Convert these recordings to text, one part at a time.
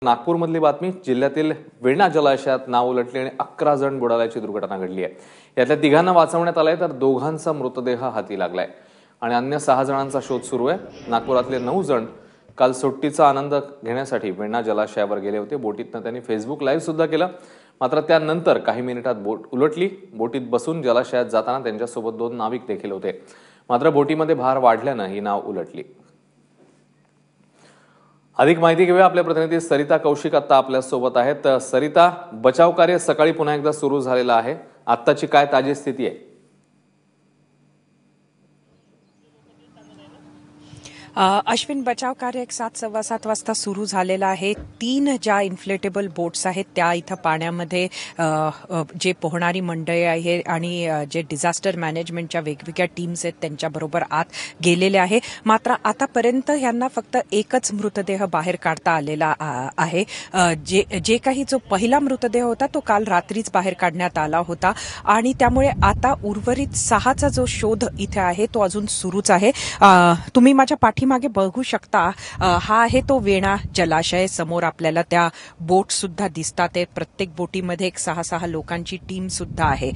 नागपूरमधली बातमी. जिल्ह्यातील वेण्णा जलाशयात नाव उलटले आणि 11 जण बुडाल्याची दुर्घटना घडली आहे. यातल्या 3 वाचवण्यात आलंय तर 2 मृतदेह हाती लागलाय आणि अन्य 6 जणांचा शोध सुरू आहे. नागपुरातले 9 जण काल सुट्टीचा आनंद घेण्यासाठी वेण्णा जलाशयावर गेले होते. बोटीतनं त्यांनी फेसबुक लाईव्ह सुद्धा केलं. मात्र त्यानंतर काही मिनिटात बोट उलटली. बोटीत बसून जलाशयात जाताना त्यांच्यासोबत 2 नाविक देखील होते. मात्र बोटीमध्ये भार वाढल्यानं ही नाव उलटली. अधिक माहिती घेऊया. आपल्या प्रतिनिधी सरिता कौशिक आता आपल्या सोबत आहेत. सरिता, बचाव कार्य सकाळी पुन्हा एकदा सुरू झालेलं आहे. आत्ताची काय ताजी स्थिती आहे? अश्विन, बचाव कार्य 7:15 वाजता सुरू झालेला आहे. 3 ज्या इन्फ्लेटेबल बोट्स आहेत त्या इथं पाण्यामध्ये जे पोहणारी मंडळी आहे आणि जे डिझास्टर मॅनेजमेंटच्या वेगवेगळ्या टीम्स आहेत त्यांच्याबरोबर आत गेलेले आहे. मात्र आतापर्यंत यांना फक्त एकच मृतदेह बाहेर काढता आलेला आहे. जे काही जो पहिला मृतदेह होता तो काल रात्रीच बाहेर काढण्यात आला होता आणि त्यामुळे आता उर्वरित 6चा जो शोध इथे आहे तो अजून सुरूच आहे. तुम्ही माझ्या मागे बघू शकता, हा आहे तो वेण्णा जलाशय. समोर आपल्याला त्या बोट सुद्धा दिसतात. प्रत्येक बोटीमध्ये एक 6 लोकांची टीम सुद्धा आहे.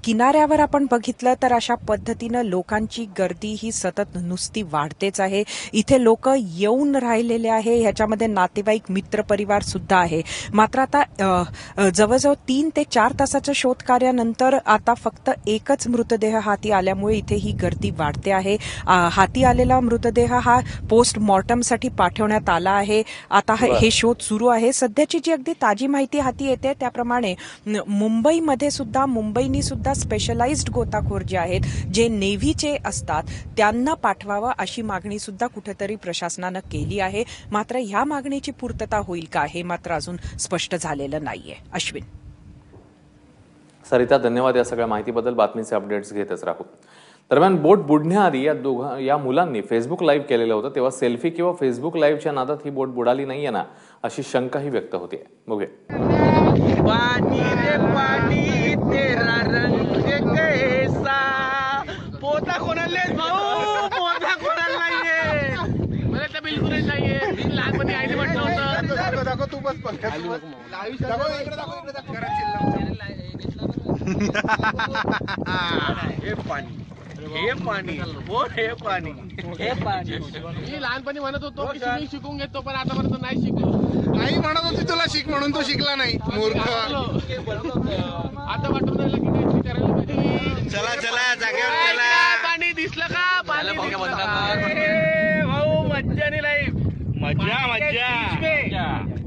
किनाऱ्यावर आपण बघितलं तर अशा पद्धतीनं लोकांची गर्दी ही सतत नुसती वाढतेच आहे. इथे लोक येऊन राहिलेले आहे. ह्याच्यामध्ये नातेवाईक, मित्रपरिवार सुद्धा आहे. मात्र आता जवळजवळ 3 ते 4 तासाच्या शोधकार्यानंतर आता फक्त एकच मृतदेह हाती आल्यामुळे इथे ही गर्दी वाढते आहे. हाती आलेला मृतदेह हा पोस्टमॉर्टमसाठी पाठवण्यात आला आहे. आता हे शोध सुरू आहे. सध्याची जी अगदी ताजी माहिती हाती येते त्याप्रमाणे मुंबईनी सुद्धा स्पेशलाइज्ड गोताखोर जे आहेत, जे नेव्हीचे असतात, त्यांना पाठवावं अशी मागणी सुद्धा कुठेतरी प्रशासनानं केली आहे. मात्र ह्या मागणीची पूर्तता होईल का हे मात्र अजून स्पष्ट झालेलं नाहीये. अश्विन. सरिता, धन्यवाद या सगळ्या माहितीबद्दल. बातमीचे अपडेट्स घेतच राहू. दरम्यान बोट बुडण्याआधी या मुलांनी फेसबुक लाईव्ह केलेलं होतं. तेव्हा सेल्फी किंवा फेसबुक लाईव्हच्या नादात ही बोट बुडाली नाहीये ना, अशी शंकाही व्यक्त होते. बघूया. पानी रे पानी तेरा रंग कैसा. पोता कोणाला भाऊ, पोता कोणाला नाहीये. मला तर बिलकुलच नाहीये. मी लहानपणी आईने म्हटलं होतं. दाखव तू बस पण हे पाणी, हे पाणी, हे पाणी, हे पाणी. मी लहानपणी म्हणत होतो की स्विमिंग शिकून घेतो, पण आतापर्यंत नाही शिकलो. नाही म्हणत होती तुला शिक म्हणून, तो शिकला नाही. मूर्ख. आता वाटून राहिलं की काहीतरी करायला पाहिजे. चला चला जागेवर चला. पाणी दिसलं का? पाणी भाऊ, मज्जा नाही लाईफ. मज्जा मज्जा.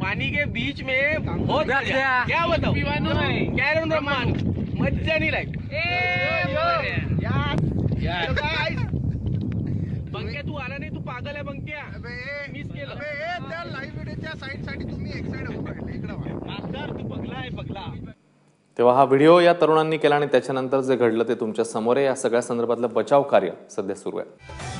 पानी के बीच में हो क्या बताओ, कैरम रमान, मज्जा नहीं लाइक. बंक्या तू आला नाही, तू पागल आहे बंक्या. मिस केलं. त्या लाईव्ह व्हिडिओच्या साईड साठी तुम्ही एक साईड होऊ राहिले. इकडे मास्टर तू पगला आहे, पगला. तेव्हा हा व्हिडिओ या तरुणांनी केला आणि त्याच्यानंतर जे घडलं ते तुमच्या समोर आहे. या सगळ्या संदर्भातलं बचाव कार्य सध्या सुरू आहे.